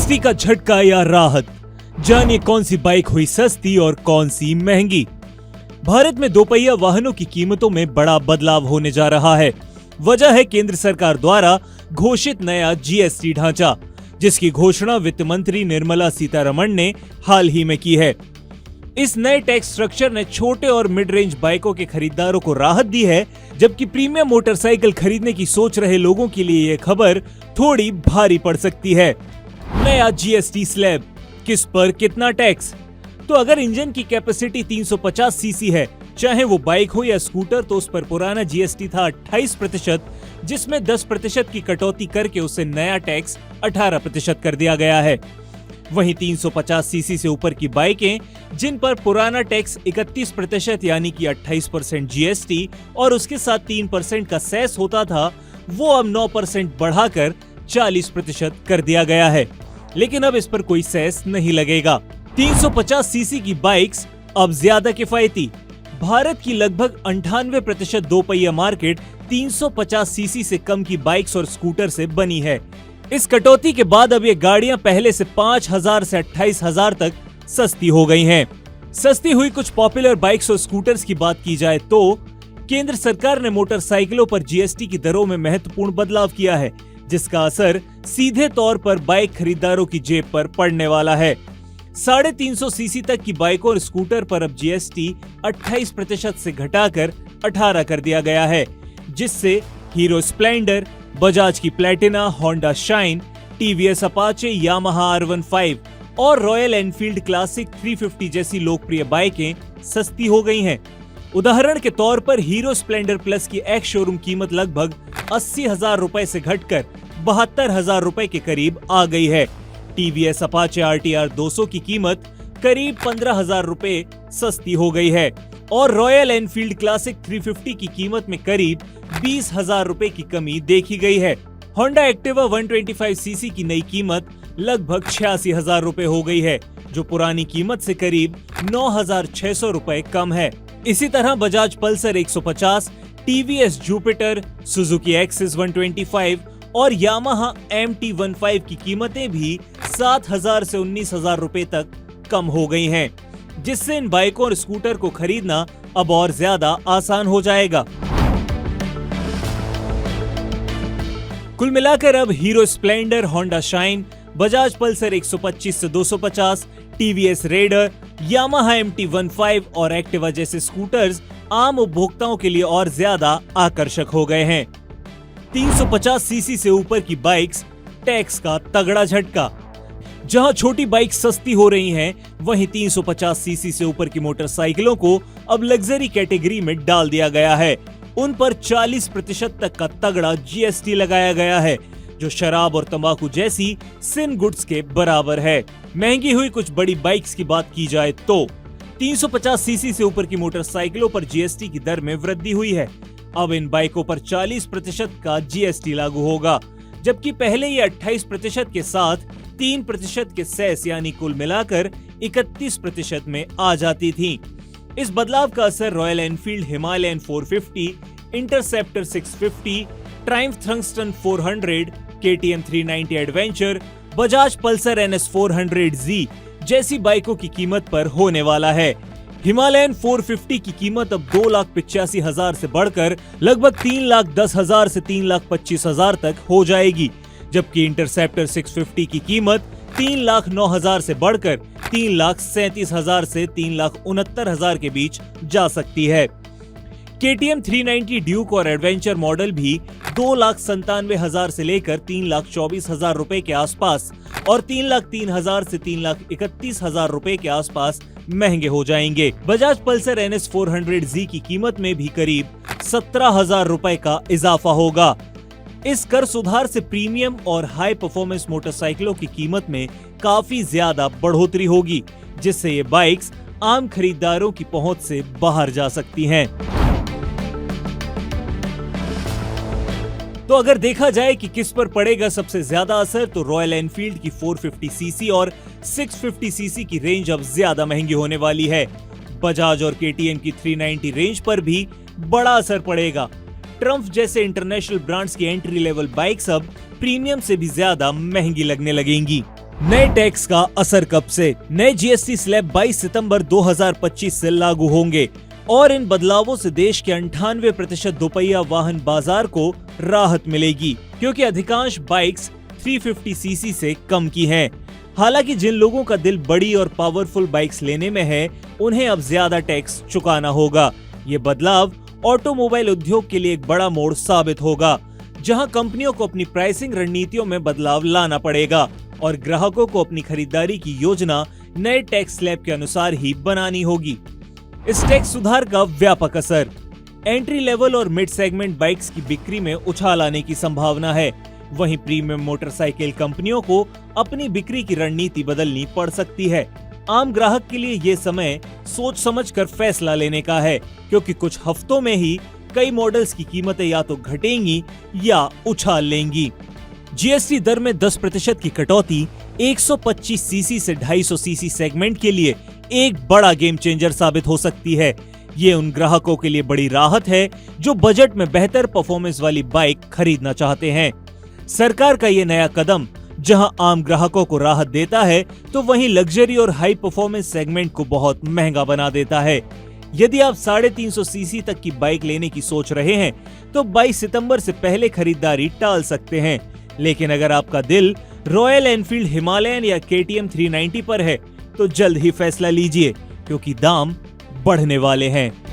GST का झटका या राहत, जानिए कौन सी बाइक हुई सस्ती और कौन सी महंगी। भारत में दोपहिया वाहनों की कीमतों में बड़ा बदलाव होने जा रहा है। वजह है केंद्र सरकार द्वारा घोषित नया जीएसटी ढांचा, जिसकी घोषणा वित्त मंत्री निर्मला सीतारमण ने हाल ही में की है। इस नए टैक्स स्ट्रक्चर ने छोटे और मिड रेंज बाइकों के खरीदारों को राहत दी है, जबकि प्रीमियम मोटरसाइकिल खरीदने की सोच रहे लोगों के लिए ये खबर थोड़ी भारी पड़ सकती है। नया जीएसटी स्लैब, किस पर कितना टैक्स? तो अगर इंजन की कैपेसिटी 350 सीसी है, चाहे वो बाइक हो या स्कूटर, तो उस पर पुराना जीएसटी था 28%, जिसमें 10% की कटौती करके उसे नया टैक्स 18% कर दिया गया है। वहीं 350 सीसी से ऊपर की बाइकें, जिन पर पुराना टैक्स 31% यानी कि 28% जीएसटी और उसके साथ 3% का सेस होता था, वो अब 9% बढ़ाकर 40% कर दिया गया है। लेकिन अब इस पर कोई सेस नहीं लगेगा। 350 सीसी की बाइक्स अब ज्यादा किफायती। भारत की लगभग 98% दोपहिया मार्केट 350 सीसी से कम की बाइक्स और स्कूटर से बनी है। इस कटौती के बाद अब ये गाड़ियां पहले से 5,000 से 28,000 तक सस्ती हो गई हैं। सस्ती हुई कुछ पॉपुलर बाइक्स और स्कूटर्स की बात की जाए तो केंद्र सरकार ने मोटरसाइकिलों पर जीएसटी की दरों में महत्वपूर्ण बदलाव किया है, जिसका असर सीधे तौर पर बाइक खरीदारों की जेब पर पड़ने वाला है। 350 सीसी तक की बाइकों और स्कूटर पर अब जीएसटी 28% से घटाकर 18 कर दिया गया है, जिससे हीरो स्प्लेंडर, बजाज की Platina, Honda shine, TVS Apache, Yamaha R15 और रॉयल एनफील्ड क्लासिक 350 जैसी लोकप्रिय बाइकें सस्ती हो गई हैं। उदाहरण के तौर पर हीरो स्प्लेंडर प्लस की एक्स शोरूम कीमत लगभग 80,000 रुपए से घटकर 72,000 रुपए के करीब आ गई है। टीवीएस अपाचे RTR 200 की कीमत करीब 15,000 रुपए सस्ती हो गई है और रॉयल एनफील्ड क्लासिक 350 की कीमत में करीब 20,000 रुपए की कमी देखी गई है। होंडा एक्टिवा 125 सीसी की नई कीमत लगभग 86,000 रुपए हो गई है, जो पुरानी कीमत से करीब 9,600 रुपए कम है। इसी तरह Bajaj Pulsar 150, TVS Jupiter, Suzuki axis 125 और यामाहा MT-15 की कीमतें भी 7,000 से 19,000 रुपए तक कम हो गई हैं, जिससे इन बाइकों और स्कूटर को खरीदना अब और ज्यादा आसान हो जाएगा। कुल मिलाकर अब hero Splendor, Honda shine, Bajaj Pulsar 125 से 250, टीवीएस रेडर, यामाहा MT-15 और एक्टिवा जैसे स्कूटर्स आम उपभोक्ताओं के लिए और ज्यादा आकर्षक हो गए हैं। 350 सीसी से ऊपर की बाइक्स, टैक्स का तगड़ा झटका। जहां छोटी बाइक सस्ती हो रही हैं, वहीं 350 सीसी से ऊपर की मोटरसाइकिलों को अब लग्जरी कैटेगरी में डाल दिया गया है। उन पर 40% तक का तगड़ा जीएसटी लगाया गया है, जो शराब और तंबाकू जैसी सिन गुड्स के बराबर है। महंगी हुई कुछ बड़ी बाइक्स की बात की जाए तो 350 सीसी से ऊपर की मोटरसाइकिलों पर जीएसटी की दर में वृद्धि हुई है। अब इन बाइकों पर 40% का जीएसटी लागू होगा, जबकि पहले ये 28% के साथ 3% के सेस यानी कुल मिलाकर 31% में आ जाती थी। इस बदलाव का असर Royal Enfield Himalayan 450, Interceptor 650, Triumph Thruxton 400, KTM 390 Adventure, Bajaj Pulsar NS 400Z जैसी बाइकों की कीमत पर होने वाला है। हिमालयन 450 की कीमत अब 2,85,000 से बढ़कर लगभग 3,10,000 से 3,25,000 तक हो जाएगी, जबकि इंटरसेप्टर 650 की कीमत 3,09,000 से बढ़कर 3,37,000 से 3,69,000 के बीच जा सकती है। KTM 390 ड्यूक और एडवेंचर मॉडल भी 2,97,000 से लेकर 3,24,000 रुपए के आसपास और 3,03,000 से 3,31,000 रुपए के आसपास महंगे हो जाएंगे। बजाज पल्सर NS 400Z की कीमत में भी करीब 17,000 रुपए का इजाफा होगा। इस कर सुधार से प्रीमियम और हाई परफॉर्मेंस मोटरसाइकिलों की कीमत में काफी ज्यादा बढ़ोतरी होगी, जिससे ये बाइक्स आम खरीदारों की पहुंच से बाहर जा सकती हैं। तो अगर देखा जाए कि किस पर पड़ेगा सबसे ज्यादा असर, तो रॉयल एनफील्ड की 450 सीसी और 650 सीसी की रेंज अब ज्यादा महंगी होने वाली है। बजाज और KTM की 390 रेंज पर भी बड़ा असर पड़ेगा। ट्रम्फ जैसे इंटरनेशनल ब्रांड्स की एंट्री लेवल बाइक्स अब प्रीमियम से भी ज्यादा महंगी लगने लगेंगी। नए टैक्स का असर कब से? नए जीएसटी स्लैब 22 सितंबर 2025 से लागू होंगे और इन बदलावों से देश के 98% दोपहिया वाहन बाजार को राहत मिलेगी, क्योंकि अधिकांश बाइक्स 350 सीसी से कम की हैं। हालांकि जिन लोगों का दिल बड़ी और पावरफुल बाइक्स लेने में है, उन्हें अब ज्यादा टैक्स चुकाना होगा। ये बदलाव ऑटोमोबाइल उद्योग के लिए एक बड़ा मोड़ साबित होगा, जहां कंपनियों को अपनी प्राइसिंग रणनीतियों में बदलाव लाना पड़ेगा और ग्राहकों को अपनी खरीदारी की योजना नए टैक्स स्लैब के अनुसार ही बनानी होगी। इस टैक्स सुधार का व्यापक असर एंट्री लेवल और मिड सेगमेंट बाइक्स की बिक्री में उछाल आने की संभावना है। वहीं प्रीमियम मोटरसाइकिल कंपनियों को अपनी बिक्री की रणनीति बदलनी पड़ सकती है। आम ग्राहक के लिए ये समय सोच समझकर फैसला लेने का है, क्योंकि कुछ हफ्तों में ही कई मॉडल्स की कीमतें या तो घटेंगी या उछाल लेंगी। जीएसटी दर में 10% की कटौती 125 सीसी से 250 सीसी सेगमेंट के लिए एक बड़ा गेम चेंजर साबित हो सकती है। ये उन ग्राहकों के लिए बड़ी राहत है जो बजट में बेहतर परफॉर्मेंस वाली बाइक खरीदना चाहते हैं। सरकार का ये नया कदम जहां आम ग्राहकों को राहत देता है, तो वहीं लग्जरी और हाई परफॉर्मेंस सेगमेंट को बहुत महंगा बना देता है। यदि आप 350 सीसी तक की बाइक लेने की सोच रहे हैं, तो 22 सितंबर से पहले खरीदारी टाल सकते हैं। लेकिन अगर आपका दिल रॉयल एनफील्ड हिमालयन या KTM 390 पर है, तो जल्द ही फैसला लीजिए, क्योंकि दाम बढ़ने वाले हैं।